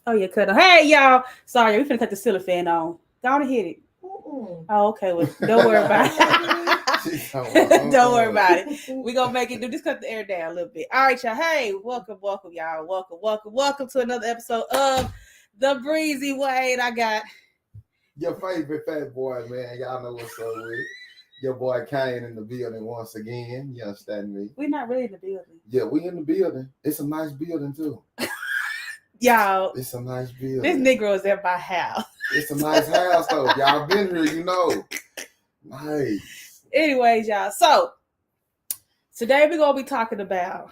Oh, yeah, cut on. Hey, y'all. Sorry, we finna cut the ceiling fan on. Don't hit it. Oh, okay. Well, don't worry about it. Don't worry about it. We gonna make it do. Just cut the air down a little bit. All right, y'all. Hey, welcome, y'all. Welcome to another episode of the Breezy Way. And I got Your favorite fat boy, man. Y'all know what's up with it. Your boy Kane in the building once again. You understand me? we're not really in the building. Yeah, we in the building. It's a nice building too. Y'all, It's a nice this building. Negro is at my house. It's a nice house though. Y'all been here, you know. Nice. Anyways, y'all. So today we're gonna be talking about,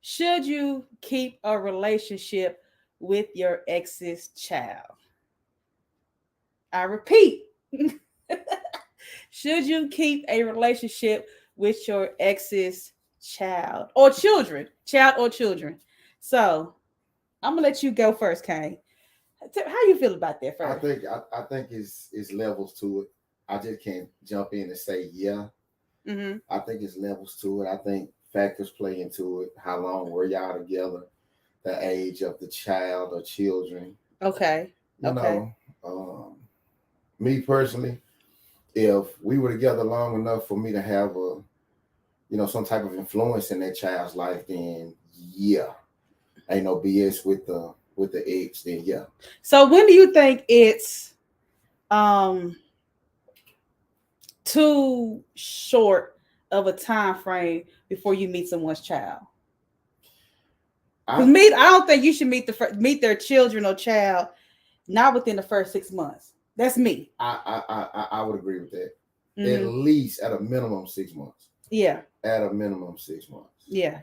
should you keep a relationship with your ex's child? I repeat, should you keep a relationship with your ex's child or children? Child or children. So I'm gonna let you go first, Kane. How you feel about that I first? think it's levels to it. I just can't jump in and say yeah. Mm-hmm. I think it's levels to it. I think factors play into it. How long were y'all together? The age of the child or children. Okay. You Okay. know, me personally, if we were together long enough for me to have some type of influence in that child's life, then yeah, ain't no BS with the ex. Then yeah, So when do you think it's um too short of a time frame before you meet someone's child? Because I me, I don't think you should meet their children or child not within the first 6 months. That's me. I would agree with that. At Mm-hmm. least at a minimum 6 months. Yeah, At a minimum 6 months. yeah.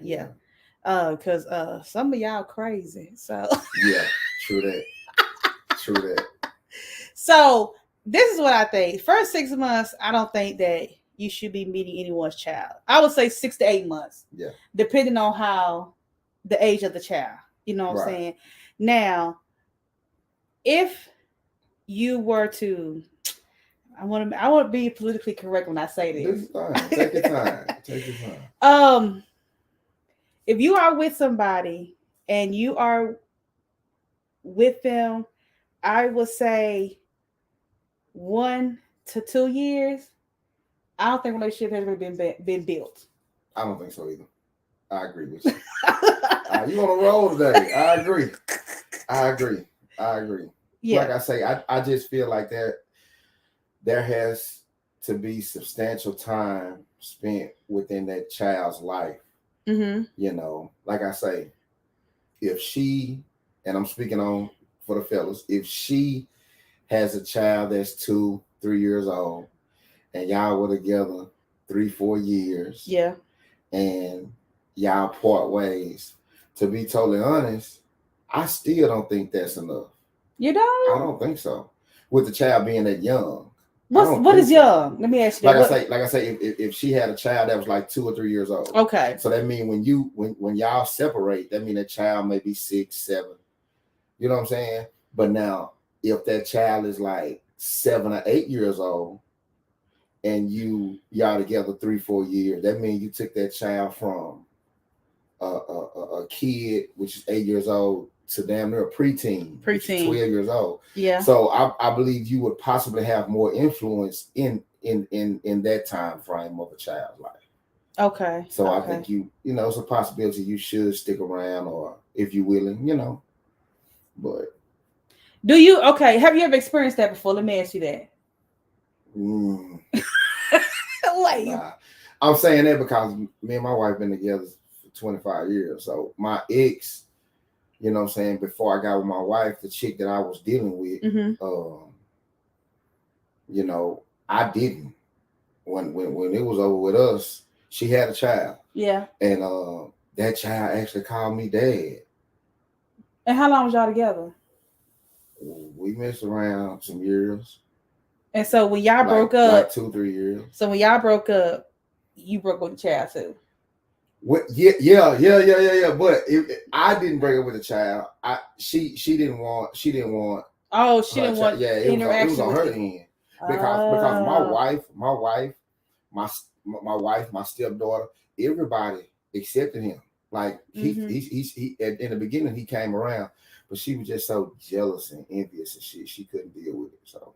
Cause some of y'all crazy. So Yeah, true that. True that. so this is what I think. First 6 months, I don't think that you should be meeting anyone's child. I would say 6 to 8 months. Yeah. Depending on how the age of the child. You know what I'm Right. saying? Now, if you were to, I want to be politically correct when I say Do this. your thing. Take your time. Take your time. um, if you are with somebody and you are with them, I would say 1 to 2 years. I don't think relationship has really been built. I don't think so either. I agree with you. You on a roll today. I agree. I agree. I agree. Yeah. Like I say, I just feel like there has to be substantial time spent within that child's life. Mm-hmm. Like I say, if she, and I'm speaking on for the fellas, if she has a child that's 2, 3 years old, and y'all were together 3, 4 years, Yeah. and y'all part ways, to be totally honest, I still don't think that's enough. You I know don't think so. With the child being that young. what is young? Let me ask you Like that. I say, if she had a child that was like 2 or 3 years old. Okay. So that means when y'all separate, that means that child may be 6, 7. You know what I'm saying? But now, if that child is like 7 or 8 years old, and y'all together 3, 4 years, that means you took that child from a kid, which is 8 years old, to damn near a preteen, which is 12 years old. Yeah. So I believe you would possibly have more influence in that time frame of a child's life. Okay. So okay. I think it's a possibility you should stick around, or if you're willing. But Do you have you ever experienced that before? Let me ask you that. Wait. Nah. I'm saying that because me and my wife been together for 25 years. So my ex, you know what I'm saying, before I got with my wife, the chick that I was dealing with, Mm-hmm. I didn't. When it was over with us, she had a child. Yeah. And that child actually called me dad. And how long was y'all together? We messed around some years. And so when y'all broke up, like 2, 3 years. So when y'all broke up, you broke up with the child too. Yeah. But I didn't break up with the child. She didn't want. Oh, she didn't want. Yeah, it was on her end because my wife, my stepdaughter, everybody accepted him. Like he in the beginning he came around, but she was just so jealous and envious and shit. She couldn't deal with it, so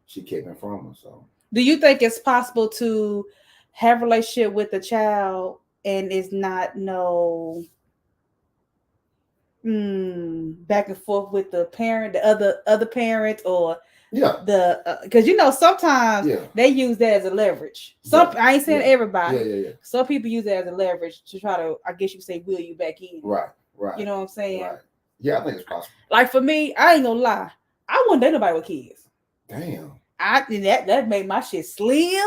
she kept him from her. So, do you think it's possible to have a relationship with a child and it's not back and forth with the parent, the other parent, or because sometimes they use that as a leverage. I ain't saying everybody. Some people use that as a leverage to try to, I guess you could say, wheel you back in. Right. You know what I'm saying? Right. Yeah, I think it's possible. Like for me, I ain't gonna lie, I wouldn't date nobody with kids. Damn. That made my shit slim.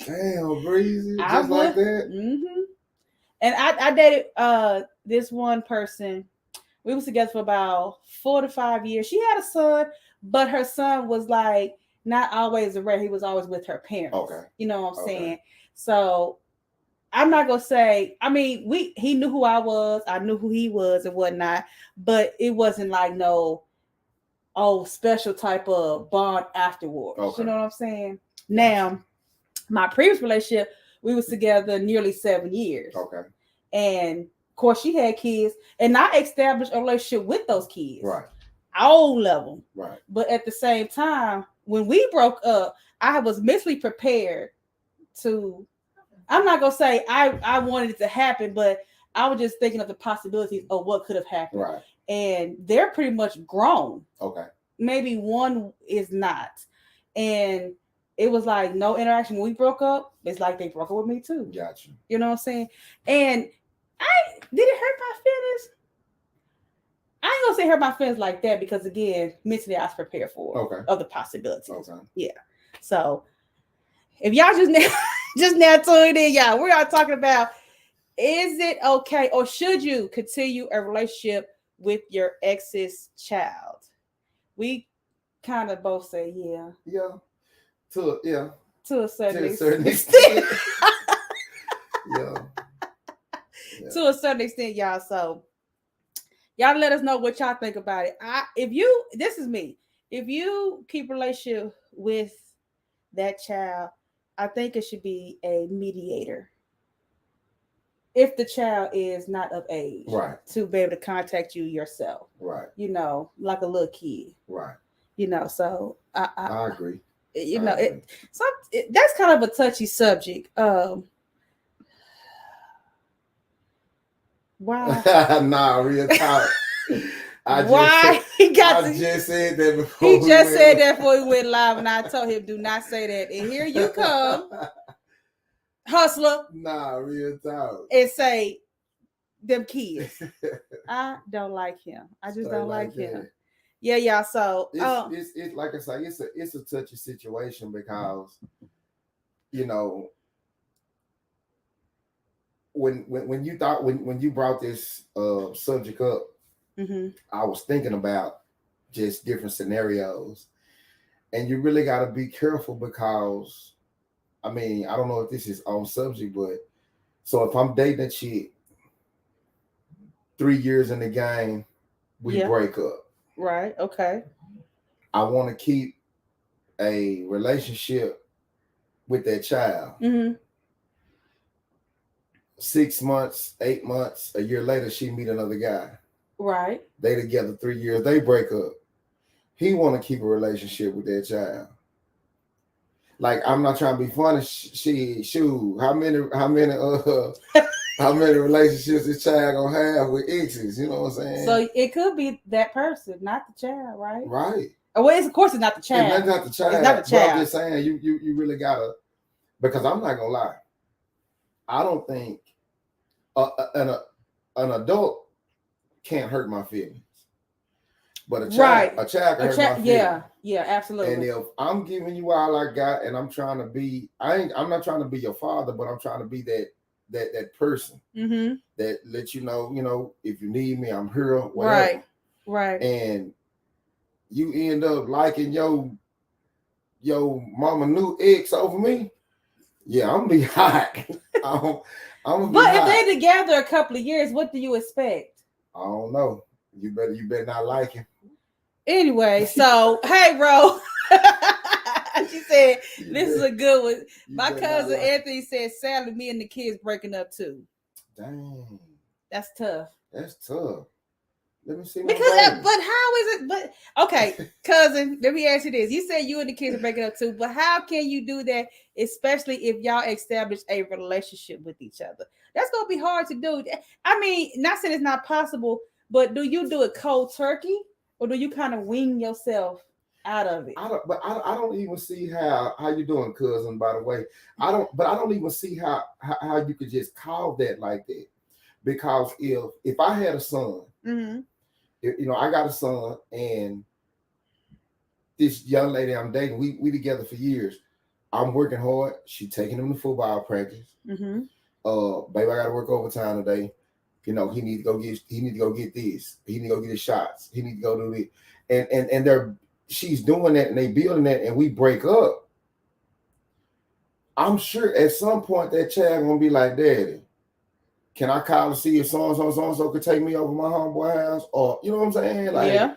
Damn, Breezy, just like that. Mm-hmm. And I dated this one person. We was together for about 4 to 5 years. She had a son, but her son was like not always around. He was always with her parents. Okay. You know what I'm saying? So I'm not gonna say. I mean, he knew who I was. I knew who he was and whatnot. But it wasn't like no special type of bond afterwards. Okay. You know what I'm saying? Now, my previous relationship, we was together nearly 7 years. Okay. And of course, she had kids, and I established a relationship with those kids. Right. All of them. Right. But at the same time, when we broke up, I was mentally prepared to. I'm not gonna say I wanted it to happen, but I was just thinking of the possibilities of what could have happened. Right. And they're pretty much grown. Okay. Maybe one is not. And it was like no interaction. When we broke up, it's like they broke up with me too. Gotcha. You know what I'm saying? And did it hurt my feelings? I ain't gonna say hurt my feelings like that because again, mentally I was prepared for other possibilities. Okay. Yeah. So if y'all just now tuned in, y'all, we are talking about, is it okay or should you continue a relationship with your ex's child? We kind of both say yeah. Yeah. To a certain extent. Yeah. To a certain extent, y'all. So y'all let us know what y'all think about it. This is me. If you keep a relationship with that child, I think it should be a mediator. If the child is not of age, right, to be able to contact you yourself, right, like a little kid, right, so I agree. That's kind of a touchy subject. Why? Nah, real talk. I just said that before. He just said that before we went live, and I told him, "Do not say that." And here you come, hustler. Nah, real talk. And say them kids. I don't like him. I just don't like him. Yeah, y'all. So it's like I say, it's a touchy situation because when you brought this subject up, I was thinking about just different scenarios, and you really got to be careful because I mean, I don't know if this is on subject, but so if I'm dating a chick, 3 years in the game, we break up. Right. Okay. I want to keep a relationship with that child. 6 months, 8 months, a year later, she meet another guy. Right. They together 3 years, they break up. He want to keep a relationship with that child. Like, I'm not trying to be funny. How many relationships this child gonna have with exes? You know what I'm saying? So it could be that person, not the child, right? Right. Well, of course, it's not the child. It's not the child. It's not the child. But I'm just saying, you really gotta, because I'm not gonna lie. I don't think an adult can't hurt my feelings. But a child can hurt my feelings. Yeah, absolutely. And if I'm giving you all I got, and I'm trying to be, I'm not trying to be your father, but I'm trying to be that person that lets you know, if you need me, I'm here. Whatever. Right. And you end up liking your mama new ex over me. Yeah, I'm gonna be hot. I'm gonna be hot. If they together a couple of years, what do you expect? I don't know. You better not like him. Anyway, so hey, bro. She said, "This is a good one." My cousin Anthony said, "Sadly, me and the kids breaking up too." Dang, that's tough. That's tough. Let me see. But how is it? But okay, cousin, let me ask you this: you said you and the kids are breaking up too, but how can you do that, especially if y'all establish a relationship with each other? That's gonna be hard to do. I mean, not saying it's not possible, but do you do it cold turkey, or do you kind of wing yourself out of it? I don't even see how you doing, cousin. By the way, I don't even see how you could just call that like that, because if I had a son, mm-hmm. I got a son, and this young lady I'm dating, we together for years. I'm working hard. She taking him to football practice. Mm-hmm. Baby, I got to work overtime today. He need to go get this. He need to go get his shots. He need to go do it. And she's doing that, and they building that, and we break up. I'm sure at some point that child gonna be like, "Daddy, can I call to see if so and so could take me over my homeboy house?" Or you know what I'm saying? Like, yeah.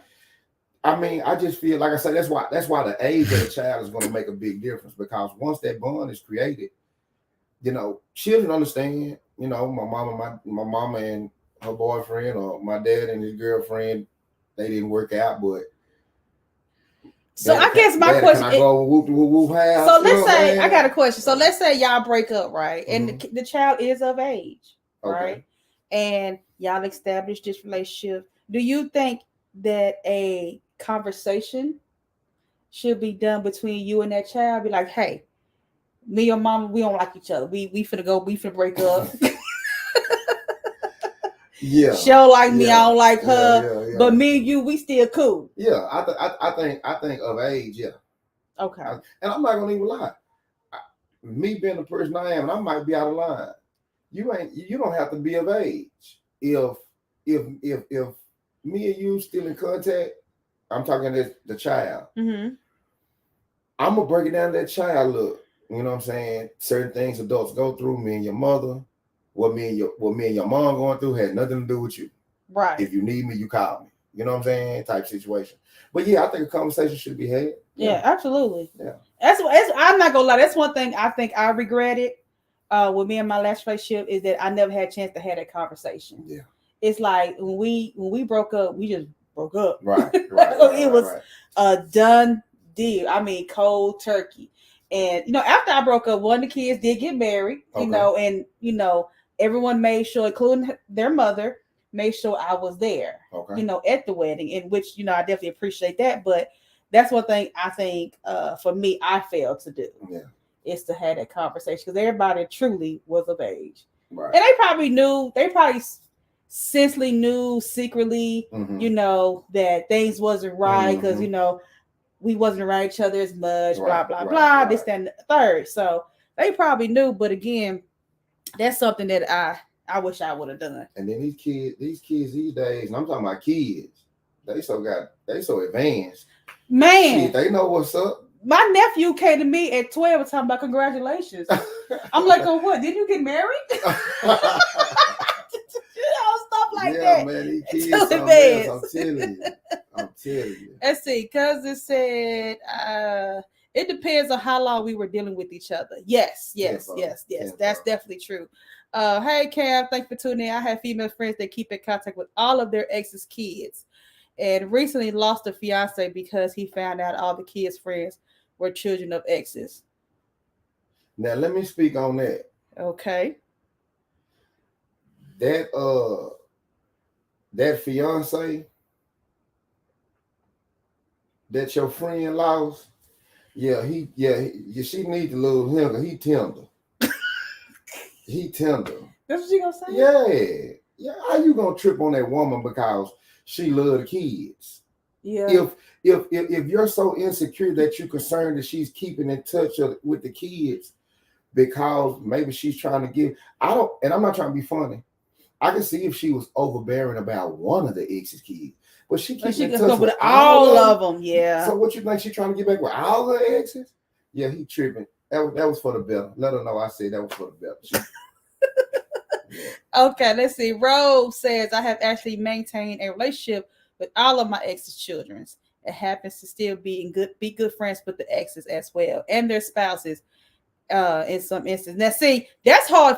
I mean, I just feel like I said, that's why the age of the child is going to make a big difference, because once that bond is created, children understand. My mama and her boyfriend, or my dad and his girlfriend, they didn't work out, but. So I guess my question. Can I go whoop house? So let's say I got a question. So let's say y'all break up, right? And mm-hmm. the child is of age, right? Okay. And y'all established this relationship. Do you think that a conversation should be done between you and that child? Be like, hey, me and your mama, we don't like each other. We finna break up. Yeah. She don't like me, I don't like her. Yeah. But me and you, we still cool. Yeah, I think of age, yeah. Okay. And I'm not gonna even lie. Me being the person I am, and I might be out of line. You don't have to be of age. If me and you still in contact, I'm talking to the child. Mm-hmm. I'm gonna break it down to that child. Look, you know what I'm saying? Certain things adults go through. Me and your mother, what me and your mom going through had nothing to do with you. Right. If you need me, you call me. You know what I'm saying? Type situation. But yeah, I think a conversation should be had. Yeah, absolutely. Yeah. I'm not gonna lie. That's one thing I think I regretted with me and my last relationship, is that I never had a chance to have that conversation. Yeah. It's like when we broke up, we just broke up. Right. It was a done deal. I mean, cold turkey. And after I broke up, one of the kids did get married. Okay. And everyone made sure, including their mother, made sure I was there. Okay. At the wedding, in which I definitely appreciate that. But that's one thing I think for me I failed to do. Yeah. Is to have that conversation, because everybody truly was of age. Right. And they probably sensibly knew secretly, mm-hmm. That things wasn't right, because mm-hmm. We wasn't around each other as much, right, blah, blah, right, blah, right. this, that, and the third. So they probably knew, but again, that's something that I wish I would have done. And then these kids these days, and I'm talking about kids, they so advanced. Man. Shit, they know what's up. My nephew came to me at 12 talking about congratulations. I'm like, oh, what? Did you get married? Stuff like that. Yeah, man, these kids I'm telling you. Let's see. Cousin said, it depends on how long we were dealing with each other. Yes. That's definitely true. Hey, Cam, thanks for tuning in. I have female friends that keep in contact with all of their ex's kids, and recently lost a fiance because he found out all the kids' friends were children of exes. Now, let me speak on that. Okay. That fiance that your friend lost, she need to lose him, because he tender. He tender. That's what you gonna say? Yeah. How you gonna trip on that woman because she love the kids? Yeah. If you're so insecure that you're concerned that she's keeping in touch with the kids because maybe she's trying to give, and I'm not trying to be funny. I can see if she was overbearing about one of the ex's kids, but she keeps in touch with all of them. Yeah. So what you think, she trying to get back with all her exes? Yeah, he tripping. That was for the better. Let her know I said that was for the better. Okay, let's see. Rose says, I have actually maintained a relationship with all of my ex's children, it happens to still be good friends with the exes as well and their spouses in some instances. Now see, that's hard,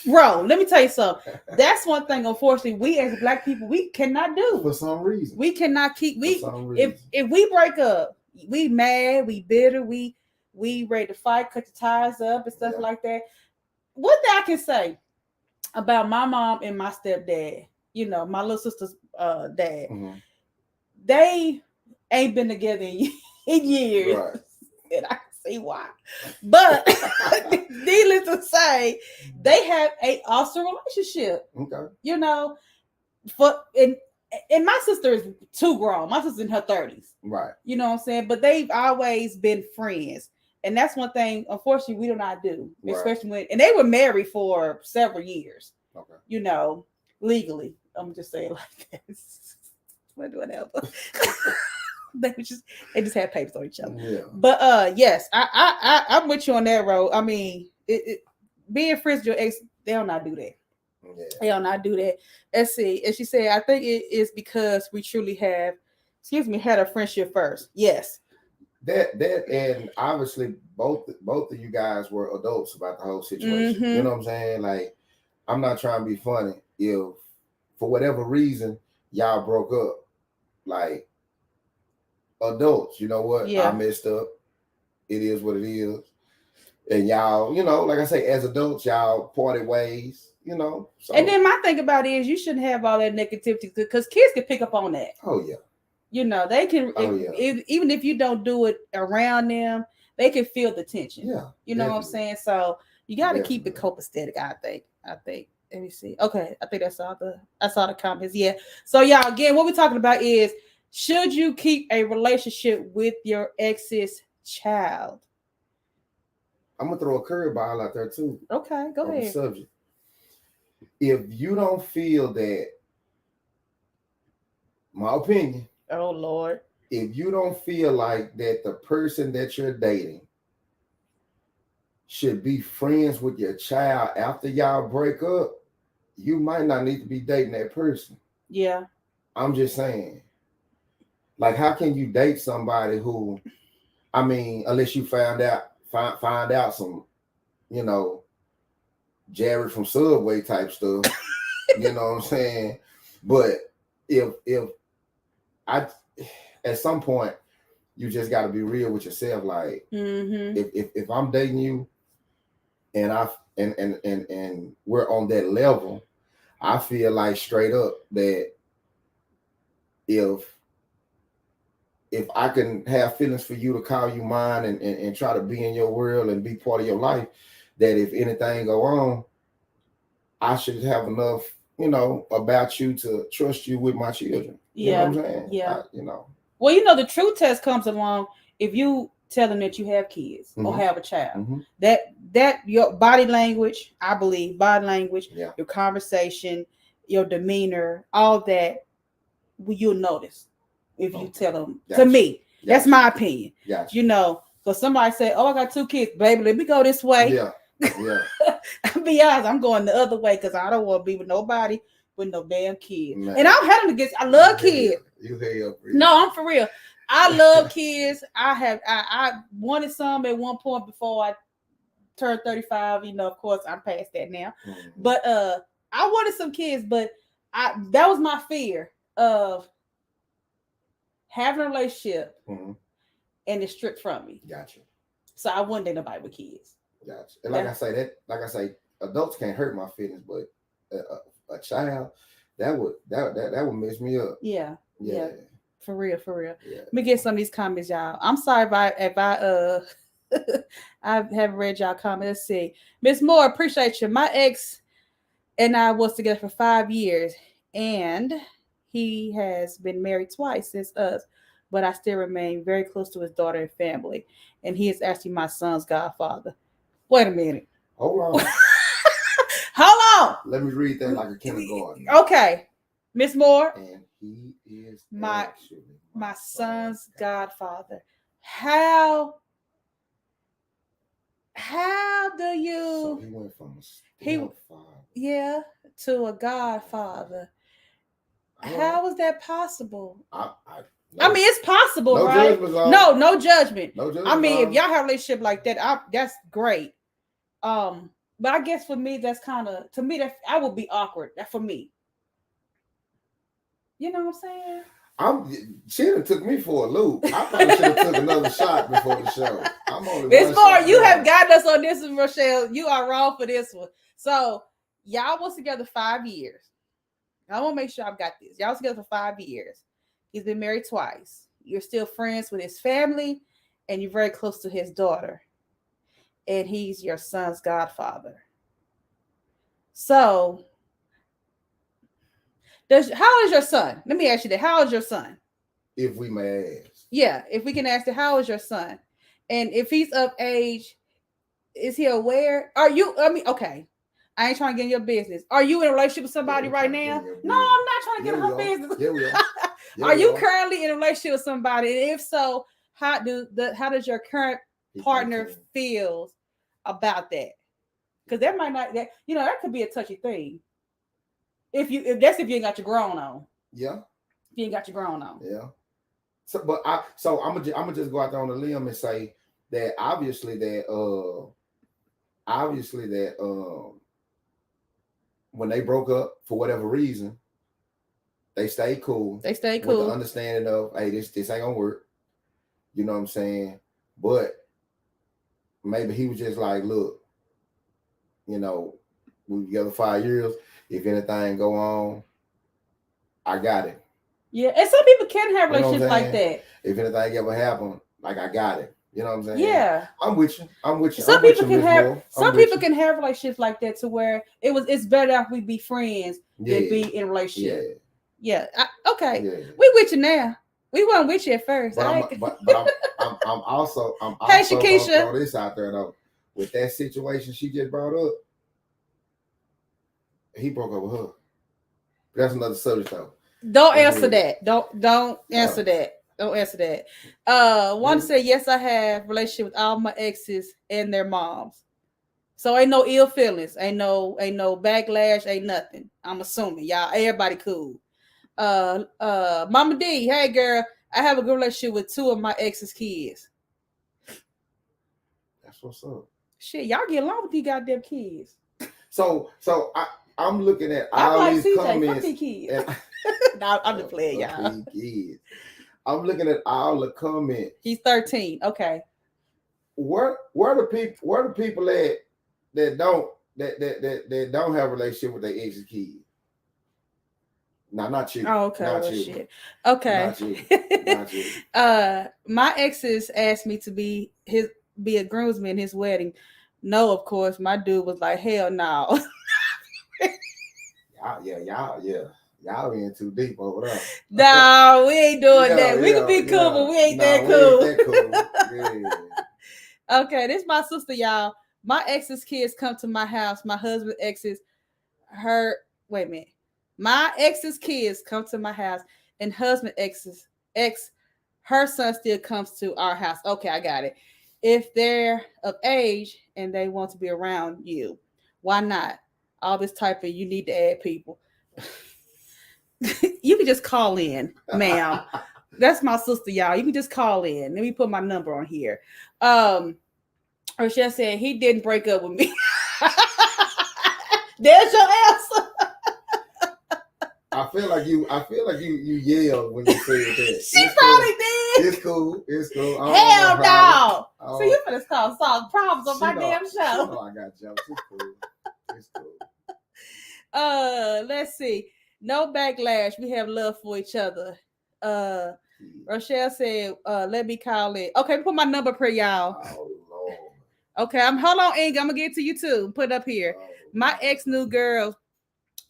bro. Let me tell you something. That's one thing unfortunately we as black people we cannot do. For some reason. We cannot keep if we break up, we mad, we bitter, we ready to fight, cut the ties up and stuff like that. One thing I can say about my mom and my stepdad, you know, my little sister's dad, they ain't been together in years. Right. And I can see why. But needless to say, they have a awesome relationship. Okay. You know, and my sister is too grown. My sister's in her 30s. Right. You know what I'm saying? But they've always been friends. And that's one thing, unfortunately, we do not do. Right. Especially when, and they were married for several years. Okay. You know, legally. I'm just saying like this. Whatever. they just had papers on each other. Yeah. But yes, I'm with you on that road. I mean, being friends with your ex, they don't not do that. Yeah. They don't not do that. Let's see. And she said, I think it is because we truly had a friendship first. Yes. That and obviously both of you guys were adults about the whole situation. You know what I'm saying? Like, I'm not trying to be funny. If for whatever reason y'all broke up, like adults, you know what? Yeah. I messed up. It is what it is. And y'all, you know, like I say, as adults, y'all parted ways, you know. So. And then my thing about it is you shouldn't have all that negativity because kids can pick up on that. Oh, yeah. You know, they can, even if you don't do it around them, they can feel the tension. Yeah. You know what I'm saying? So you got to keep it copacetic, I think. Let me see. Okay. I think that's all the comments. Yeah. So y'all, again, what we're talking about is, should you keep a relationship with your ex's child? I'm gonna throw a curveball out there too. Okay, go ahead. The subject. If you don't feel that, my opinion. Oh Lord. If you don't feel like that the person that you're dating should be friends with your child after y'all break up, you might not need to be dating that person. Yeah. I'm just saying. Like, how can you date somebody who, I mean, unless you find out some, you know, Jared from Subway type stuff, you know what I'm saying? But if at some point you just got to be real with yourself. Like, if I'm dating you, and and we're on that level, I feel like straight up that if I can have feelings for you to call you mine and try to be in your world and be part of your life, that if anything go on, I should have enough, you know, about you to trust you with my children. You know what I'm saying? Yeah. You know. Well, you know, the true test comes along if you tell them that you have kids or have a child. That your body language, I believe, your conversation, your demeanor, all that, you'll notice if you tell them. Gotcha. To me, that's my opinion. Gotcha. You know, so somebody say, "Oh, I got 2 kids, baby. Let me go this way." Yeah. Yeah. I'll be honest, I'm going the other way because I don't want to be with nobody with no damn kids. Man. And I'm having to get. I love kids. You hell. No, I'm for real. I love kids. I wanted some at one point before I turned 35. You know, of course, I'm past that now. But I wanted some kids, but that was my fear of having a relationship and it's stripped from me. Gotcha. So I wouldn't date nobody with kids. Gotcha. And like I say, adults can't hurt my feelings, but a child, that would mess me up. Yeah. Yeah. For real. Yeah. Let me get some of these comments, y'all. I'm sorry if I I haven't read y'all comments. Let's see. Miss Moore, appreciate you. My ex and I was together for 5 years, and he has been married twice since us, but I still remain very close to his daughter and family, and he is actually my son's godfather. Wait a minute. Hold on. Hold on. Let me read that like a kindergarten. Okay. Miss Moore. And he is my son's godfather. How do you? So he went from a stepfather, to a godfather. How is that possible? I mean, it's possible, no right? Judgment zone. No judgment. No judgment. I mean, if y'all have a relationship like that, that's great. But I guess for me, that's kind of, to me, that I would be awkward. That for me. You know what I'm saying? She done took me for a loop. I probably should have took another shot before the show. I'm only It's one more, you shot have down. gotten us on this one, Rochelle. You are wrong for this one. So y'all was together 5 years. I want to make sure I've got this. Y'all was together for 5 years. He's been married twice. You're still friends with his family, and you're very close to his daughter. And he's your son's godfather. So, how old is your son? Let me ask you that. How old is your son? If we may ask. Yeah, if we can ask that, how old is your son? And if he's of age, is he aware? Are you, okay. I ain't trying to get in your business. Are you in a relationship with somebody right now? No, I'm not trying to get in her business. Yeah, we are. Yeah, are you currently in a relationship with somebody? And if so, how does your current partner feel about that? Because that might not, that could be a touchy thing. If you ain't got your grown on. Yeah. If you ain't got your grown on. Yeah. So, I'm gonna just go out there on a limb and say that obviously when they broke up for whatever reason, they stayed cool. With the understanding of, hey, this ain't gonna work. You know what I'm saying? But maybe he was just like, look, we were together 5 years. If anything go on, I got it. Yeah, and some people can have relationships like that. If anything ever happen, like I got it. You know what I'm saying? Yeah. I'm with you. Some people can have relationships like that to where it's better if we be friends than be in a relationship. Yeah. Okay. Yeah. We with you now. We weren't with you at first. But I'm also hey, gonna throw this out there though. With that situation she just brought up, he broke up with her. That's another subject though. Don't answer that. Don't answer that. Don't answer that. One said, yes, I have relationship with all my exes and their moms. So ain't no ill feelings, ain't no backlash, ain't nothing. I'm assuming y'all, everybody cool. Mama D, hey girl, I have a good relationship with 2 of my ex's kids. That's what's up. Shit, y'all get along with these goddamn kids. So I'm looking at all these comments. Kids. No, I'm just playing, y'all. Kids. I'm looking at all the comments. He's 13. Okay. Where the people at that don't have a relationship with their ex's kids? No, not you. Oh, okay. Not you. Shit. Okay. Not you. My exes asked me to be a groomsman in his wedding. No, of course. My dude was like, hell no. Y'all being too deep over there. No, we ain't doing that. We can be cool, but we ain't that cool. Okay, this is my sister, y'all. My ex's kids come to my house. My husband's exes, my ex's kids come to my house, and husband her son still comes to our house. Okay, I got it. If they're of age and they want to be around you, why not? All this type of, you need to add people. You can just call in, ma'am. That's my sister, y'all. You can just call in. Let me put my number on here. Rochelle said he didn't break up with me. There's your answer. I feel like you yelled when you said that. She probably did. It's cool. Hell no. So you finna solve problems on my damn show. No, I got jokes. It's cool. Let's see. No backlash. We have love for each other. Rochelle said, let me call in. Okay, put my number per y'all. Oh Lord. Okay, hold on, Ing. I'm gonna get to you too. Put it up here. My ex-new girl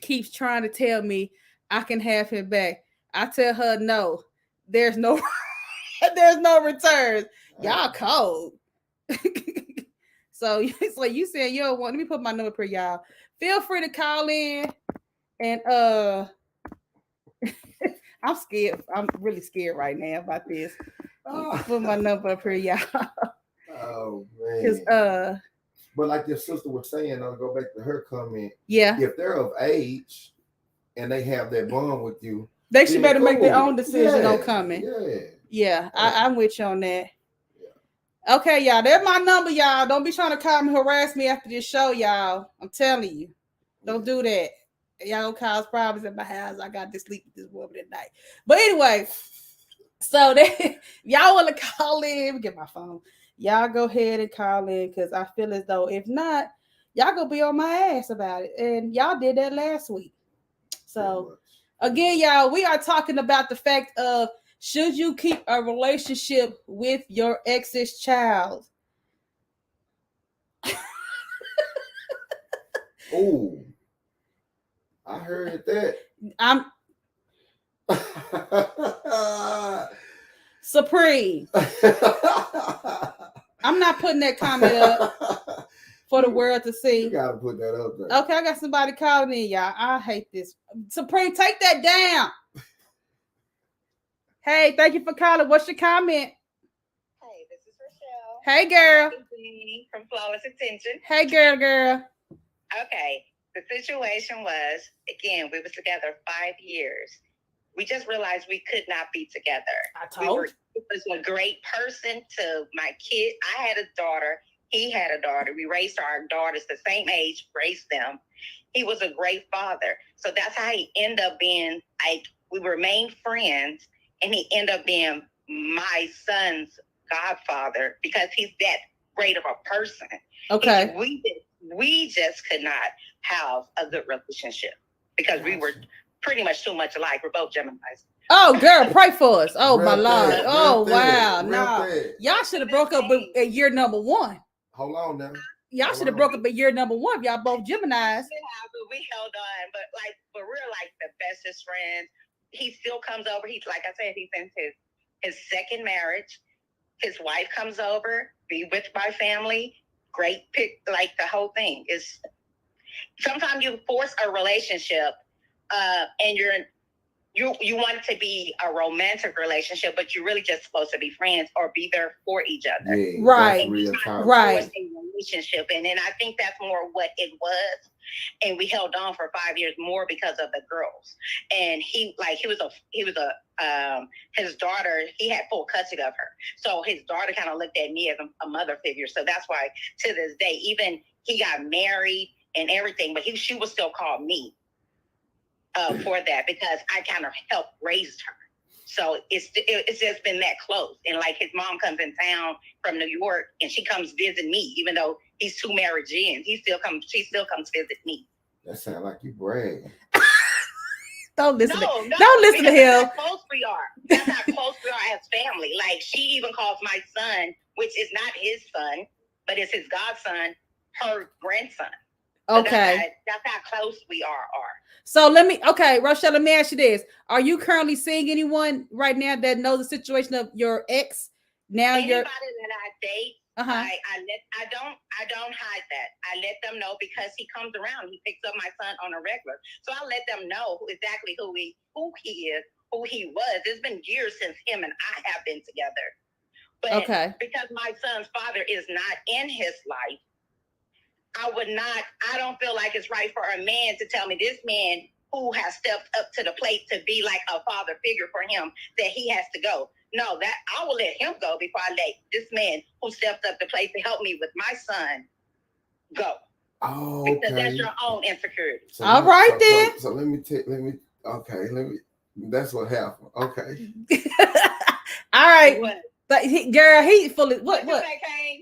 keeps trying to tell me I can have him back. I tell her no. There's no returns. Y'all cold. So it's like you said you don't want. Let me put my number per y'all. Feel free to call in. And I'm scared. I'm really scared right now about this. Put my number up here, y'all. Oh man. But like your sister was saying, I'll go back to her comment. Yeah. If they're of age and they have that bond with you, They should better make their own decision on Yeah, coming. yeah. Yeah, I'm with you on that. Okay, y'all. That's my number, y'all. Don't be trying to call me, harass me after this show, y'all. I'm telling you. Don't do that. Y'all cause problems at my house. I got to sleep with this woman at night. But anyway, so y'all want to call in, get my phone. Y'all go ahead and call in because I feel as though if not, y'all gonna be on my ass about it. And y'all did that last week. So again, y'all, we are talking about the fact of should you keep a relationship with your ex's child? Oh, I heard that. I'm Supreme. I'm not putting that comment up for the world to see. You gotta put that up there. Okay, I got somebody calling in, y'all. I hate this. Supreme, take that down. Hey, thank you for calling. What's your comment? Hey, this is Rochelle. Hey, girl. From Flawless Attention. Hey, girl. Okay, the situation was, again, we was together 5 years. We just realized we could not be together. He was a great person to my kid. I had a daughter. He had a daughter. We raised our daughters the same age, raised them. He was a great father. So that's how he ended up being, like, we remained friends, and he ended up being my son's godfather because he's that great of a person. Okay. We just could not have a good relationship because we were pretty much too much alike. We're both Geminis. Oh, girl, pray for us. Oh, my Lord. Oh, wow. No. Y'all should have broke up at year number 1. Hold on now. Y'all should have broke up at year number 1. Y'all both Geminis. Yeah, but we held on. But we're like the bestest friends. He still comes over. He's, like I said, he's in his second marriage. His wife comes over, be with my family. Great pick, like the whole thing is. Sometimes you force a relationship, and you want it to be a romantic relationship, but you're really just supposed to be friends or be there for each other. Yeah, right. Right. A relationship, and I think that's more what it was. And we held on for 5 years more because of the girls. And his daughter, he had full custody of her. So his daughter kind of looked at me as a mother figure. So that's why to this day, even he got married and everything, but she would still call me for that because I kind of helped raise her. So it's just been that close. And like his mom comes in town from New York and she comes visit me, even though he's 2 marriages in, she still comes visit me. That sounds like you bragging. Don't listen to him. That's how close we are. That's how close we are as family. Like she even calls my son, which is not his son, but it's his godson, her grandson. Okay. So that's how close we are. So Rochelle, let me ask you this. Are you currently seeing anyone right now that knows the situation of your ex? Anybody that I date, I don't hide that. I let them know because he comes around. He picks up my son on a regular. So I let them know exactly who he is, who he was. It's been years since him and I have been together. But because my son's father is not in his life, I don't feel like it's right for a man to tell me this man who has stepped up to the plate to be like a father figure for him that he has to go. No, that I will let him go before I let this man who stepped up the plate to help me with my son go. Oh, because that's your own insecurity. So all right then. So let me. That's what happened. Okay. All right. What? But girl, he fully what?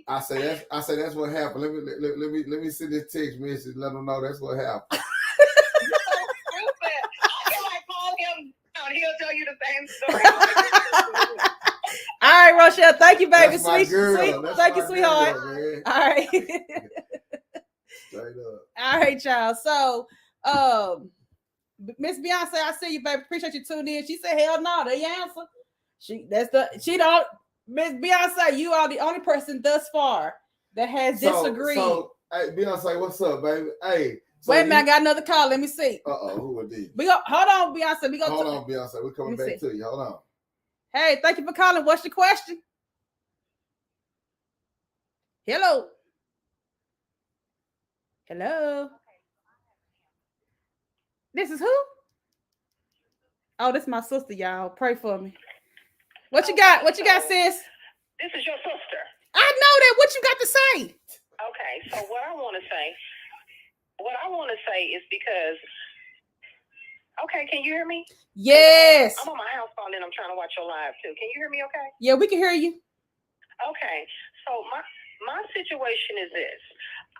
I say that's what happened. Let me send this text message. Let them know that's what happened. I feel like call him. He'll tell you the same story. All right, Rochelle. Thank you, baby. That's my girl. Thank you, sweetheart. Girl, all right. Straight up. All right, y'all. So, Miss Beyonce, I see you, baby. Appreciate you tuning in. She said, "Hell no, the answer." She don't. Miss Beyonce, you are the only person thus far that has disagreed. So, hey, Beyonce, what's up, baby? Hey. So wait a minute, I got another call. Let me see. Who are these? Hold on, Beyonce. Hold on, Beyonce. We're coming back to you. Hold on. Hey, thank you for calling. What's your question? Hello. This is who? Oh, this is my sister, y'all. Pray for me. What you got? What you got, sis? This is your sister. I know that. What you got to say? Okay, so what I want to say is because, okay, can you hear me? Yes. I'm on my house phone and I'm trying to watch your live too. Can you hear me okay? Yeah, we can hear you. Okay, so my situation is this.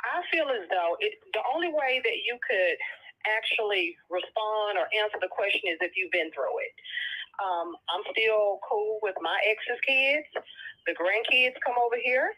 I feel as though the only way that you could actually respond or answer the question is if you've been through it. I'm still cool with my ex's kids. The grandkids come over here.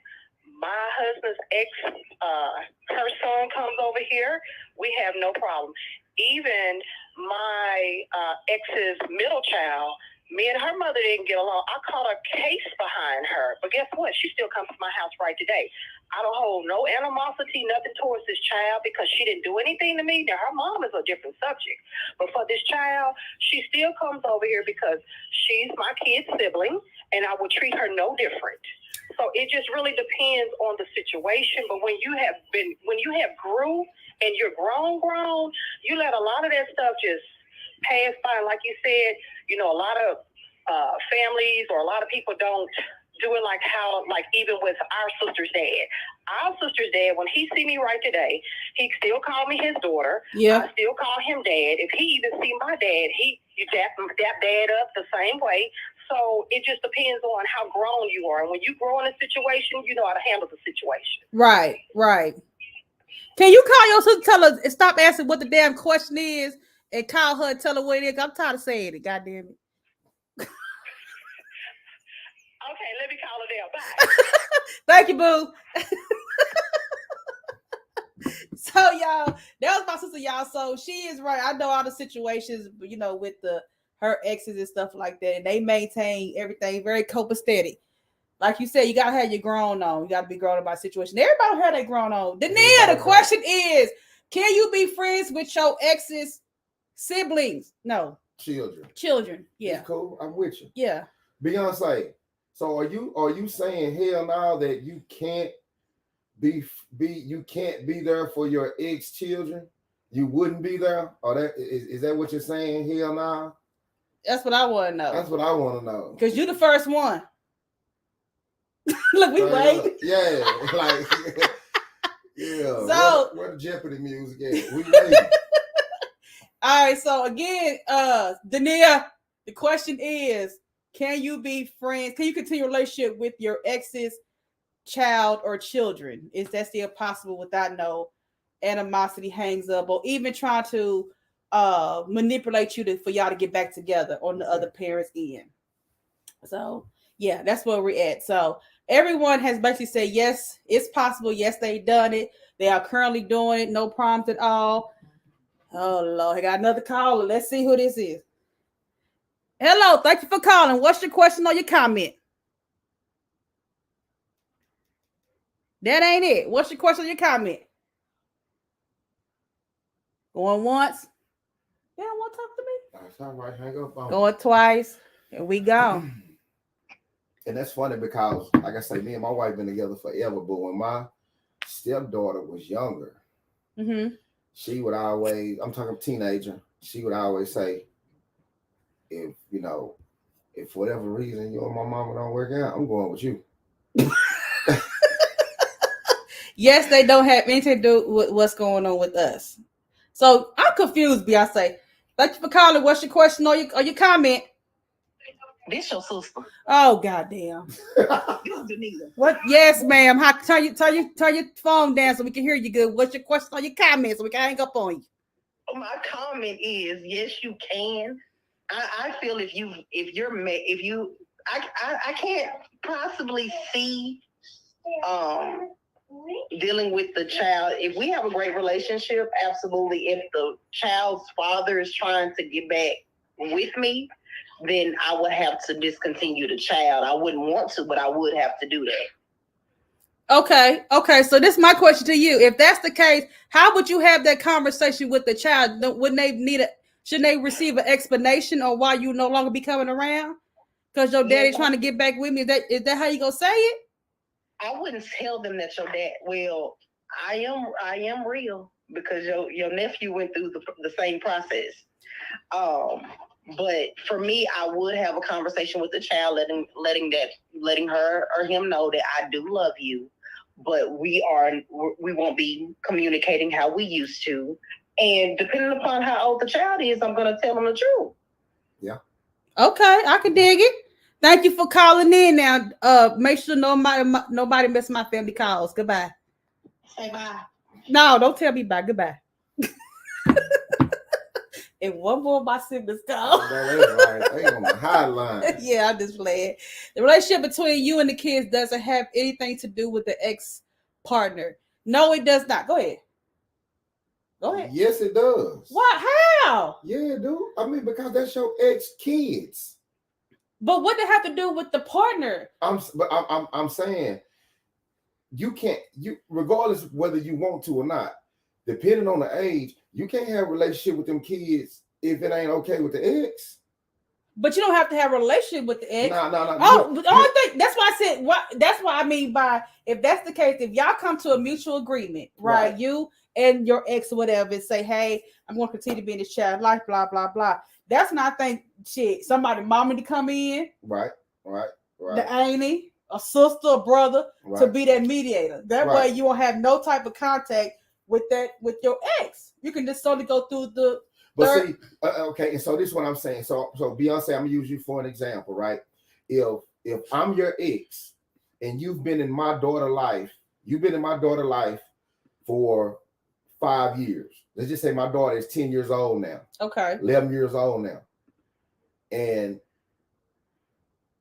My husband's ex, her son comes over here. We have no problem. Even my ex's middle child, me and her mother didn't get along. I caught a case behind her. But guess what? She still comes to my house right today. I don't hold no animosity, nothing towards this child because she didn't do anything to me. Now, her mom is a different subject. But for this child, she still comes over here because she's my kid's sibling, and I would treat her no different. So it just really depends on the situation. But when you have grew and you're grown, you let a lot of that stuff just pass by. Like you said, a lot of families or a lot of people don't do it like even with our sister's dad. Our sister's dad, when he see me right today, he still call me his daughter. Yeah. I still call him dad. If he even see my dad, you dap dad up the same way. So it just depends on how grown you are. And when you grow in a situation, you know how to handle the situation. Right. Can you call your sister, tell her, stop asking what the damn question is, and call her and tell her what it is? I'm tired of saying it. God damn it. Okay, let me call her now. Bye. Thank you, boo. So, y'all, that was my sister, y'all. So she is right. I know all the situations, with her exes and stuff like that, and they maintain everything very copacetic. Like you said, you gotta have your grown on. You gotta be grown about situation. Everybody heard they grown on. Dania, the question is, can you be friends with your ex's siblings? No. Children. Yeah. It's cool. I'm with you. Yeah. Beyonce. So are you saying hell now that you can't you can't be there for your ex children? You wouldn't be there? Or is that what you're saying? Hell now? That's what I want to know. That's what I want to know. Because you the first one. Look, we wait. Yeah, like yeah. So where the Jeopardy music at? We waiting. All right. So again, Dania, the question is: can you be friends? Can you continue a relationship with your ex's child or children? Is that still possible without no animosity hangs up, or even trying to manipulate you for y'all to get back together on the other parent's end? So yeah, that's where we're at. So everyone has basically said yes, it's possible. Yes, they've done it. They are currently doing it. No problems at all. Oh Lord, I got another caller. Let's see who this is. Hello, thank you for calling. What's your question or your comment? That ain't it. What's your question or your comment? Going once. They don't want to talk to me. That's all right. Hang up on. Going twice. And we go. And that's funny because, like I say, me and my wife been together forever. But when my stepdaughter was younger, she would always, I'm talking teenager, she would always say, if for whatever reason you and my mama don't work out, I'm going with you. Yes, they don't have anything to do with what's going on with us. So I'm confused, Beyonce. Thank you for calling. What's your question or your comment? This your sister. Oh goddamn. This is Denise. What? Yes, ma'am. Turn your phone down so we can hear you good. What's your question or your comment so we can hang up on you? My comment is yes, you can. I feel I can't possibly see dealing with the child. If we have a great relationship, absolutely. If the child's father is trying to get back with me, then I would have to discontinue the child. I wouldn't want to, but I would have to do that. Okay. So this is my question to you. If that's the case, how would you have that conversation with the child? Wouldn't they should they receive an explanation on why you no longer be coming around? Because your daddy trying to get back with me. Is that how you gonna say it? I wouldn't tell them that your dad. Well, I am real because your nephew went through the same process. But for me, I would have a conversation with the child, letting her or him know that I do love you, but we won't be communicating how we used to. And depending upon how old the child is, I'm going to tell them the truth. Yeah. Okay, I can dig it. Thank you for calling in. Now, make sure nobody miss my family calls. Goodbye. Say bye. No, don't tell me bye. Goodbye. And one more of my siblings call. They on the hotline. Yeah, I'm just playing. The relationship between you and the kids doesn't have anything to do with the ex-partner. No, it does not. Go ahead. Go ahead. Yes, it does. What? How? Yeah, dude. I mean, because that's your ex-kids. But what does it have to do with the partner? I'm saying you can't, regardless of whether you want to or not, depending on the age, you can't have a relationship with them kids if it ain't okay with the ex. But you don't have to have a relationship with the ex. No. I think that's why I said what. That's what I mean by if that's the case, if y'all come to a mutual agreement, right? You and your ex or whatever, and say, "Hey, I'm going to continue to be in this child's life," blah blah blah. That's not think shit. Somebody, mommy to come in, right. The auntie, a sister, a brother to be that mediator. That way, you won't have no type of contact with your ex. You can just solely go through the. But see, okay, and so this is what I'm saying. So Beyonce, I'm gonna use you for an example, right? If I'm your ex and you've been in my daughter's life for 5 years. Let's just say my daughter is 10 years old now. Okay. 11 years old now. And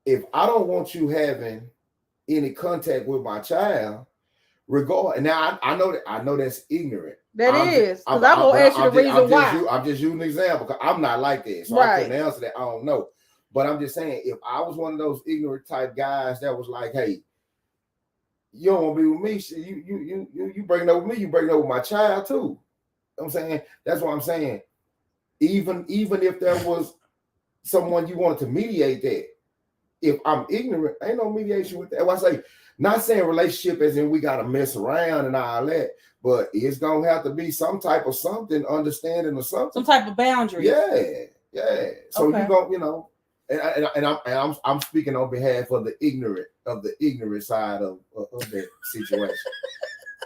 if I don't want you having any contact with my child, and now I know that's ignorant. That is, because I'm gonna ask you the reason why. I'm just using an example because I'm not like that, so I couldn't answer that. I don't know, but I'm just saying, if I was one of those ignorant type guys that was like, "Hey, you don't want to be with me, you breaking up with me, you breaking up with my child too." You know what I'm saying, that's what I'm saying. Even if there was someone you wanted to mediate that, if I'm ignorant, ain't no mediation with that. Well, I say, not saying relationship as in we gotta mess around and all that, but it's gonna have to be some type of something, understanding or something. Some type of boundary. Yeah. So you go, and I'm speaking on behalf of the ignorant side of that situation.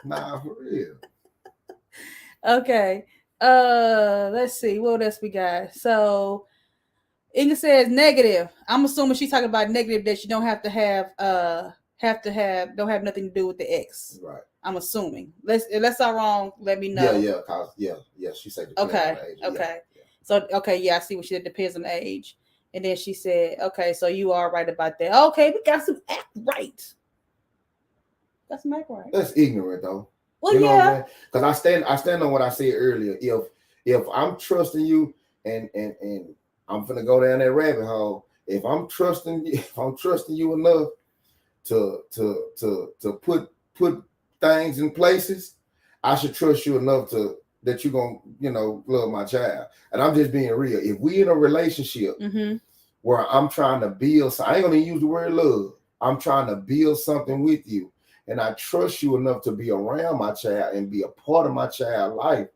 Nah, for real. Okay. Let's see what else we got. So Inga says negative. I'm assuming she's talking about negative that you don't have to don't have nothing to do with the ex. Right. I'm assuming. Unless I'm wrong, let me know. Yeah. She said okay. Age. Okay. Yeah. So I see what she said. Depends on the age. And then she said, okay, so you are right about that. Okay, we got some act right. Got some act right. That's ignorant though. Well, yeah. Because I stand on what I said earlier. If I'm trusting you and I'm gonna go down that rabbit hole. If I'm trusting you enough to put things in places, I should trust you enough that you're gonna love my child. And I'm just being real. If we in a relationship where I'm trying to build, I ain't gonna use the word love. I'm trying to build something with you, and I trust you enough to be around my child and be a part of my child's life.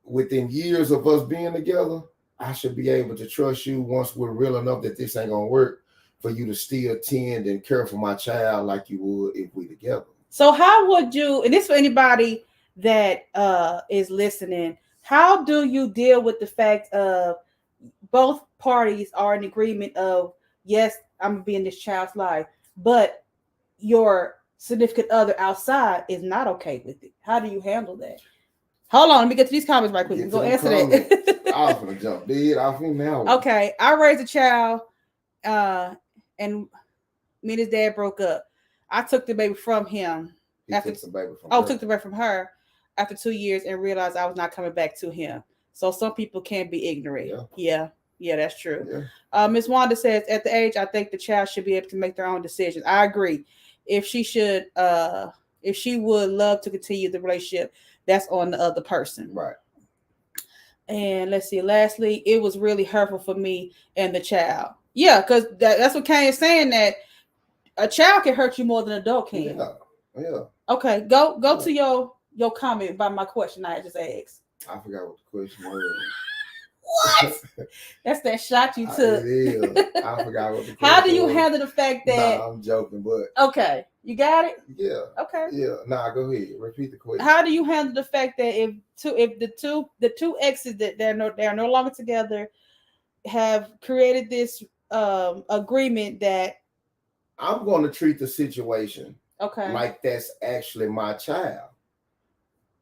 Within years of us being together, I should be able to trust you once we're real enough that this ain't gonna work, for you to still tend and care for my child like you would if we together. So how would you, and this for anybody that is listening, how do you deal with the fact of both parties are in agreement of, yes, I'm gonna be in this child's life, but your significant other outside is not okay with it? How do you handle that? Hold on, let me get to these comments right quick. Go answer that. I was gonna jump dead off him now. Okay, I raised a child, and me and his dad broke up. I took the baby from him. Took the baby from her after 2 years and realized I was not coming back to him. So some people can be ignorant. Yeah, that's true. Yeah. Ms. Wanda says, at the age, I think the child should be able to make their own decisions. I agree. If she would love to continue the relationship, that's on the other person. Right. And let's see, lastly, it was really hurtful for me and the child. Yeah, because that's what Kanye is saying, that a child can hurt you more than an adult can. Yeah. Okay, go to your comment about my question I just asked. I forgot what the question was. What? That's that shot you took. It is. I forgot what the How do you handle the fact that? Nah, I'm joking, but okay, you got it. Yeah. Okay. Yeah. Nah, go ahead. Repeat the question. How do you handle the fact that if the two exes that they're no longer together have created this agreement that I'm going to treat the situation okay like that's actually my child,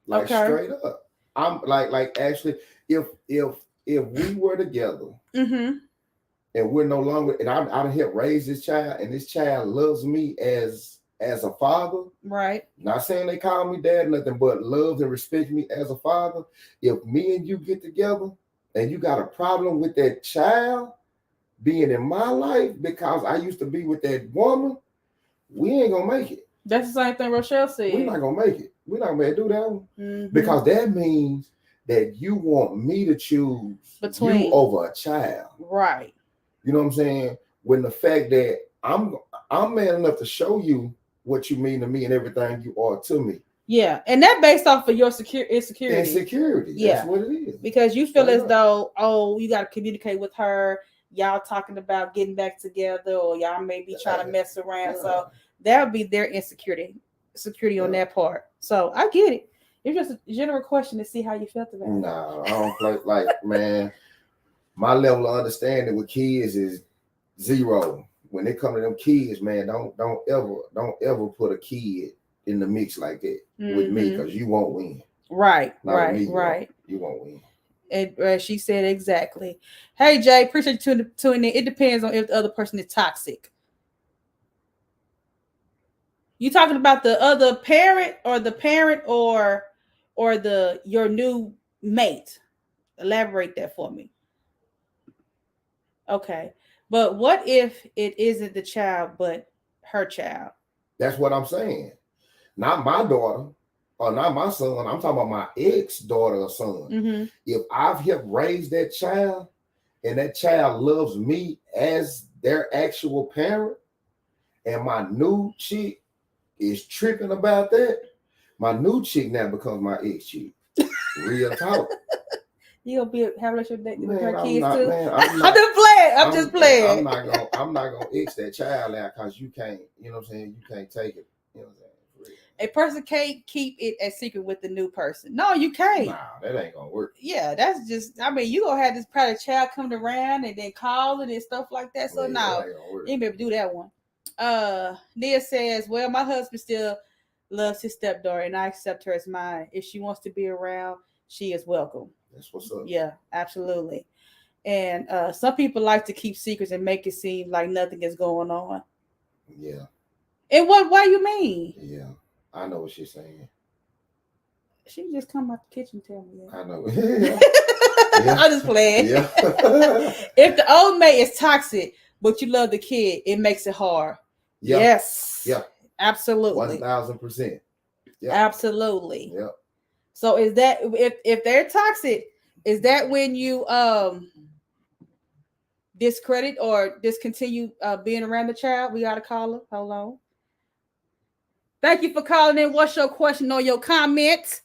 like straight up. I'm like actually if we were together and we're no longer, and I helped raise this child, and this child loves me as a father, right? Not saying they call me dad, nothing, but loves and respects me as a father. If me and you get together and you got a problem with that child being in my life because I used to be with that woman, we ain't gonna make it. That's the same thing Rochelle said. We're not gonna make it. We're not gonna do that one because that means that you want me to choose you over a child, right? You know what I'm saying? When the fact that I'm man enough to show you what you mean to me and everything you are to me. Yeah, and that based off of your insecurity. Insecurity. Yeah. That's what it is. Because you feel as though, you got to communicate with her. Y'all talking about getting back together, or y'all maybe trying to mess around. So that would be their insecurity on that part. So I get it. It's just a general question to see how you felt about it. No, I don't play like man. My level of understanding with kids is zero. When they come to them kids, man, don't ever put a kid in the mix like that with me, because you won't win. Right. You won't win. And she said exactly. Hey Jay, appreciate you tuning in. It depends on if the other person is toxic. You talking about the other parent or your new mate? Elaborate that for me. Okay. But what if it isn't the child, but her child? That's what I'm saying. Not my daughter or not my son. I'm talking about my ex-daughter or son. If I've helped raise that child and that child loves me as their actual parent, and my new chick is tripping about that, my new chick now becomes my ex-chick. Real talk. You gonna be have a relationship with her kids not, too? Man, I'm just playing. I'm not gonna ex that child out because you can't. You know what I'm saying? You can't take it. You know what I'm saying? A person can't keep it a secret with the new person. No, you can't. Nah, that ain't gonna work. Yeah, that's just. I mean, you gonna have this probably child coming around and then calling and stuff like that. So no, you ain't able to do that one. Nia says, "Well, my husband still loves his stepdaughter, and I accept her as mine. If she wants to be around, she is welcome." That's what's up. Yeah, absolutely. And some people like to keep secrets and make it seem like nothing is going on. Yeah. And why you mean? Yeah, I know what she's saying. She just come out the kitchen and tell me that. I know. Yeah. I'm just playing. Yeah. If the old mate is toxic, but you love the kid, it makes it hard. Yeah. Yes. Yeah. Absolutely. 1000%. Yeah. Absolutely. Yeah. So is that if they're toxic, is that when you discredit or discontinue being around the child? We got a caller. Hold on. Thank you for calling in. What's your question or your comment?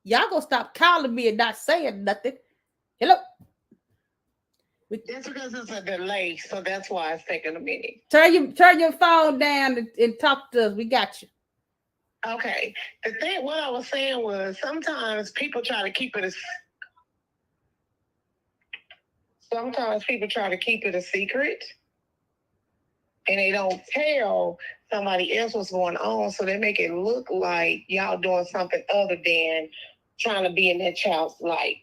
Y'all gonna stop calling me and not saying nothing. Hello. That's because it's a delay, so that's why it's taking a minute. Turn your phone down and talk to us. We got you. Okay. The thing, what I was saying was sometimes people try to keep it a secret, and they don't tell somebody else what's going on, so they make it look like y'all doing something other than trying to be in that child's life.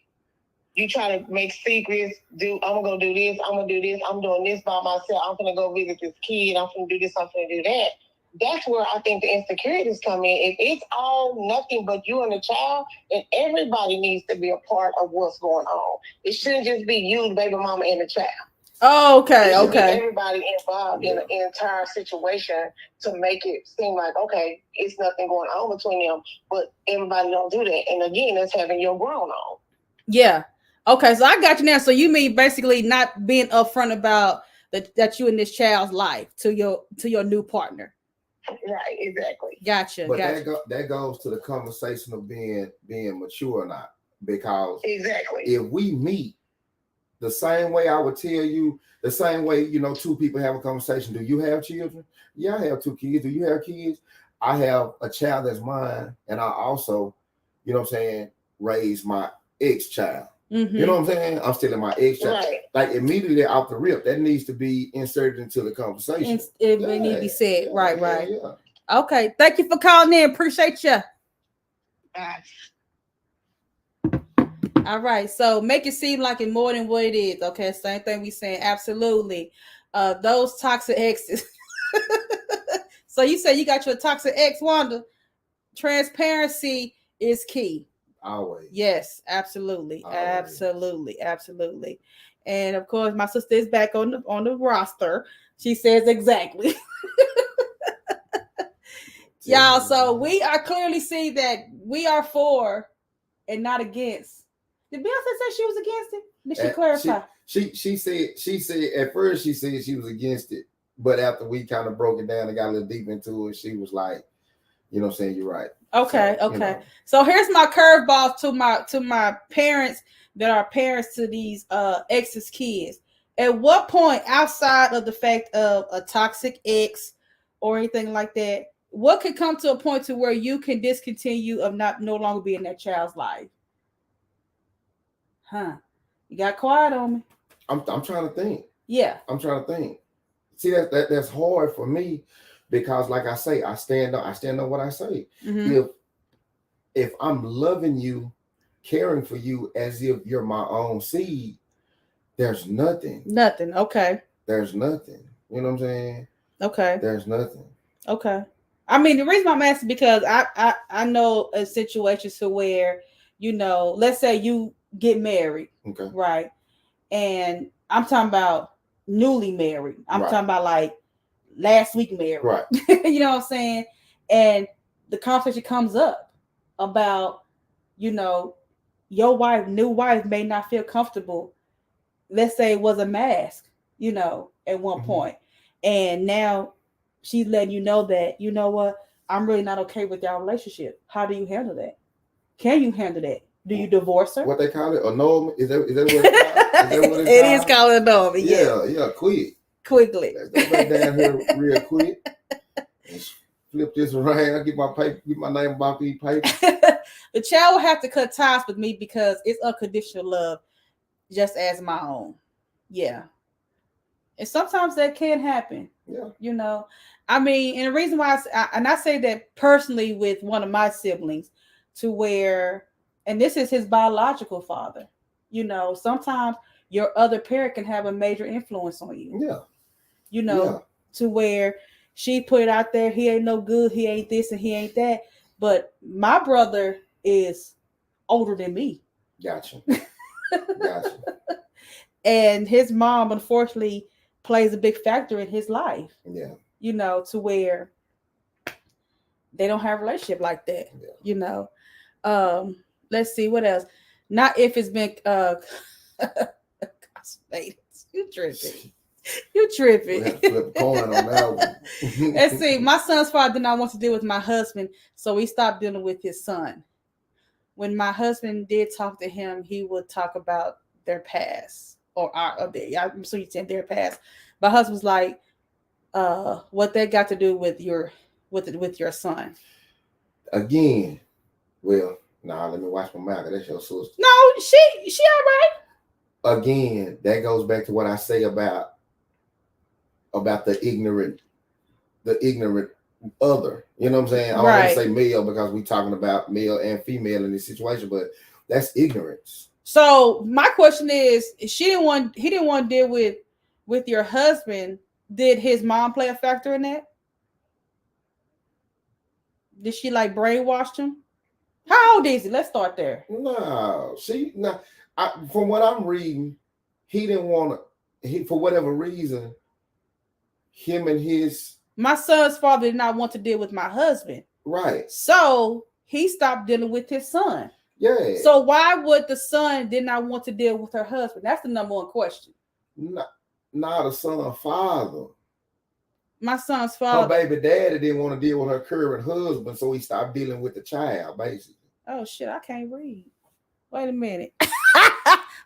You try to make secrets, I'm gonna go do this, I'm gonna do this, I'm doing this by myself, I'm gonna go visit this kid, I'm gonna do this, I'm gonna do that. That's where I think the insecurities come in. If it's all nothing but you and the child, then everybody needs to be a part of what's going on. It shouldn't just be you, the baby mama, and the child. Oh, okay, okay. Everybody involved in the entire situation to make it seem like, okay, it's nothing going on between them, but everybody don't do that. And again, that's having your grown on. Yeah. Okay, so I got you now. So you mean basically not being upfront about that you in this child's life to your new partner. Right, exactly. Gotcha. But that goes to the conversation of being mature or not. because exactly if we meet the same way, I would tell you the same way, you know, two people have a conversation. Do you have children? Yeah, I have 2 kids. Do you have kids? I have a child that's mine, and I also, you know what I'm saying, raise my ex-child. You know what I'm saying? I'm still in my ex-child. right. Like immediately off the rip, that needs to be inserted into the conversation. It need to be said. Right. Okay. Thank you for calling in. Appreciate you. All right. So make it seem like it's more than what it is. Okay. Same thing we saying. Absolutely. Those toxic exes. So you say you got your toxic ex, Wanda. Transparency is key. Always. Yes, absolutely. Always. Absolutely. And of course, my sister is back on the roster. She says exactly. Y'all, so we are clearly see that we are for and not against. Did Beyonce say she was against it? Did she clarify? She said at first she said she was against it, but after we kind of broke it down and got a little deep into it, she was like, you know what I'm saying, you're right. Okay. You know. So here's my curveball to my parents that are parents to these ex's kids. At what point, outside of the fact of a toxic ex or anything like that, what could come to a point to where you can discontinue of no longer being that child's life? You got quiet on me. I'm trying to think. Yeah. I'm trying to think. See, that's hard for me because, like I say, I stand on what I say. Mm-hmm. If I'm loving you, caring for you as if you're my own seed, there's nothing. Okay. There's nothing. You know what I'm saying? Okay. There's nothing. Okay. I mean, the reason I'm asking because I know a situation to where, you know, let's say you get married, okay, right? And I'm talking about newly married. I'm talking about like last week married, right? You know what I'm saying? And the conversation comes up about, you know, your new wife may not feel comfortable. Let's say it was a mask, you know, at one point, and now she's letting you know that, you know what, I'm really not okay with your relationship. How do you handle that? Can you handle that? Do you divorce her? What they call it? A norm? Is that what it's called? Is that what it is called a norm. Yeah, quickly. Let's go back down here real quick. And flip this around. Get my paper. Get my name on my paper. The child will have to cut ties with me because it's unconditional love, just as my own. Yeah. And sometimes that can happen. Yeah. You know, I mean, and the reason why I say that personally with one of my siblings, to where, and this is his biological father, you know, sometimes your other parent can have a major influence on you. Yeah. You know, to where she put it out there, he ain't no good, he ain't this and he ain't that. But my brother is older than me. Gotcha. And his mom, unfortunately, plays a big factor in his life. Yeah. You know, to where they don't have a relationship like that. Yeah. You know. Let's see what else. Not if it's been you tripping. You tripping. Flip a coin on that one. Let's see. My son's father did not want to deal with my husband, so he stopped dealing with his son. When my husband did talk to him, he would talk about their past. I'm so you said their past. My husband's like, what that got to do with your son? Again, well, let me watch my mouth. That's your sister. No, she all right. Again, that goes back to what I say about the ignorant other. You know what I'm saying? I don't want to say male because we're talking about male and female in this situation, but that's ignorance. So my question is, he didn't want to deal with your husband. Did his mom play a factor in that? Did she like brainwash him? How old is he? Let's start there. No, from what I'm reading, he didn't want to. For whatever reason, him and my son's father did not want to deal with my husband. Right. So he stopped dealing with his son. Yeah. So why would the son did not want to deal with her husband? That's the number one question. Not the son's father. My son's father. Her baby daddy didn't want to deal with her current husband, so he stopped dealing with the child, basically. Oh shit, I can't read. Wait a minute.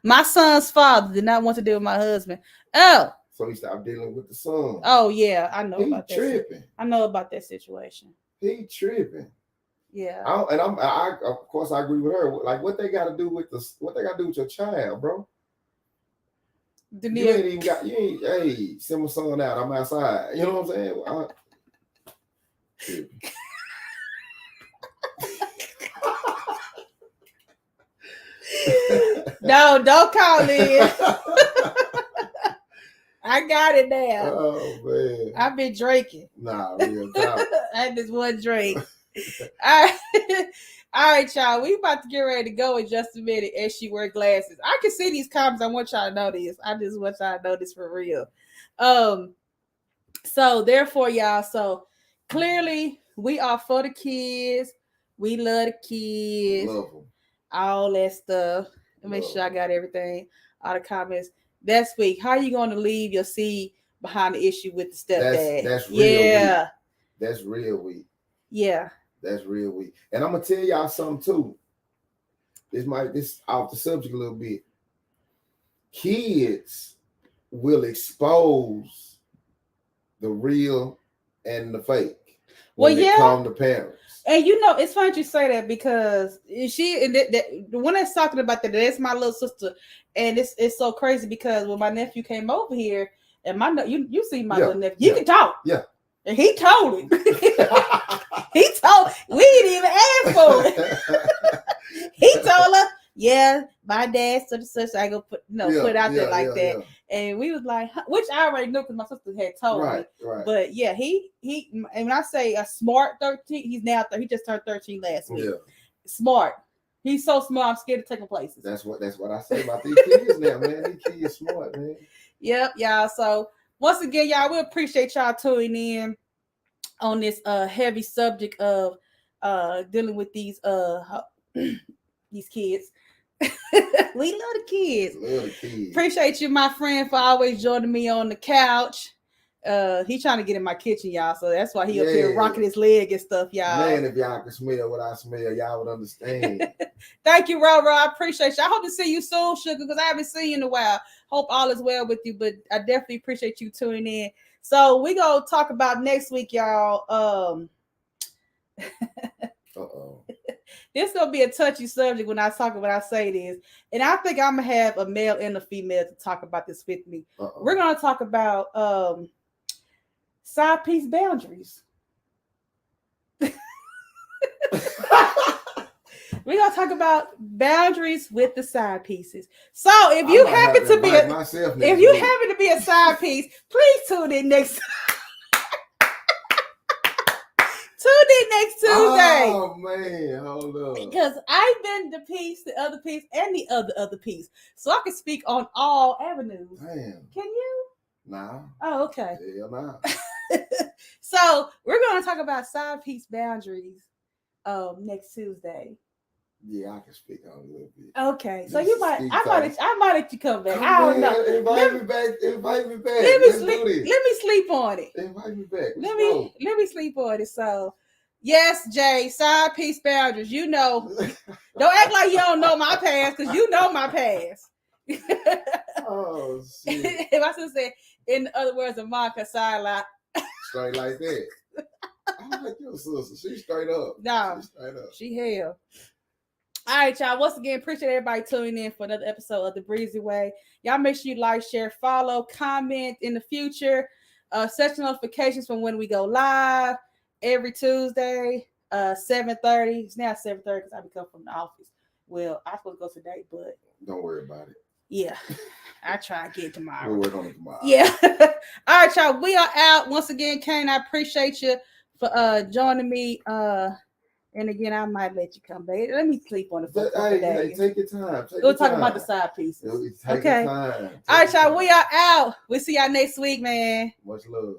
My son's father did not want to deal with my husband. Oh. So he stopped dealing with the son. Oh, yeah. I know he about that. Tripping. I know about that situation. He tripping. Yeah. I of course I agree with her. Like what they got to do with your child, bro? You ain't even got. Hey, send my son out. I'm outside. You know what I'm saying? No, don't call in. I got it now. Oh man, I've been drinking. Nah, real talk. I had this one drink. All right, y'all. We about to get ready to go in just a minute as she wear glasses. I can see these comments. I want y'all to know this. I just want y'all to know this for real. So therefore, y'all, so clearly we are for the kids. We love the kids. Love them. All that stuff. Make sure I got everything. All the comments. This week, how are you going to leave your seed behind the issue with the stepdad? That's real weak. That's real weak. Yeah. That's real weak. And I'm gonna tell y'all something too. This off the subject a little bit. Kids will expose the real and the fake when they come to parents. And you know, it's funny you say that because the one that's talking about that's my little sister, and it's so crazy because when my nephew came over here, and you see my little nephew, you can talk, and he told it. We didn't even ask for it. He told her, yeah, my dad such I go put it out there like that. Yeah. And we was like, which I already knew because my sister had told me. Right. But yeah, he and when I say a smart 13, he's now he just turned 13 last week. Yeah. Smart. He's so smart, I'm scared to take him places. That's what I say about these kids now, man. These kids smart, man. Yep, y'all. So once again, y'all, we appreciate y'all tuning in on this heavy subject of dealing with these kids. We love the kids. Appreciate you, my friend, for always joining me on the couch. He's trying to get in my kitchen, y'all, so that's why he up here rocking his leg and stuff, y'all. Man, if y'all can smell what I smell, y'all would understand. Thank you, Ro. I appreciate you. I hope to see you soon, Sugar, because I haven't seen you in a while. Hope all is well with you, but I definitely appreciate you tuning in. So we gonna talk about next week, y'all. This gonna be a touchy subject when I say this, and I think I'm gonna have a male and a female to talk about this with me. We're gonna talk about side piece boundaries. We're gonna talk about boundaries with the side pieces. So if you happen to be a side piece, please tune in next Tuesday. Oh man, hold on. Because I've been the piece, the other piece, and the other piece. So I can speak on all avenues. Damn. Can you? Nah. Oh, okay. Hell nah. So we're gonna talk about side piece boundaries next Tuesday. Yeah, I can speak on a little bit. Okay, so I might let you come back. I don't know. Invite me back. Let me sleep on it. Invite me back. Let me sleep on it. So, yes, Jay, side piece boundaries. You know, don't act like you don't know my past because you know my past. Oh shit! If I should say, in other words of Monica, side like straight like that. I like your sister. She's straight up. No, she's straight up. She hell. All right, y'all. Once again, appreciate everybody tuning in for another episode of the Breezy Way. Y'all make sure you like, share, follow, comment in the future. Set notifications from when we go live every Tuesday, 7:30. It's now 7:30 because I come from the office. Well, I'm supposed to go today, but don't worry about it. Yeah, I try to get tomorrow. We'll work on it tomorrow. Yeah. All right, y'all. We are out once again. Kane, I appreciate you for joining me. And again, I might let you come back. Let me sleep on the phone. Hey, take your time. We'll talk about the side pieces. Okay. All right, y'all. We are out. We'll see y'all next week, man. Much love.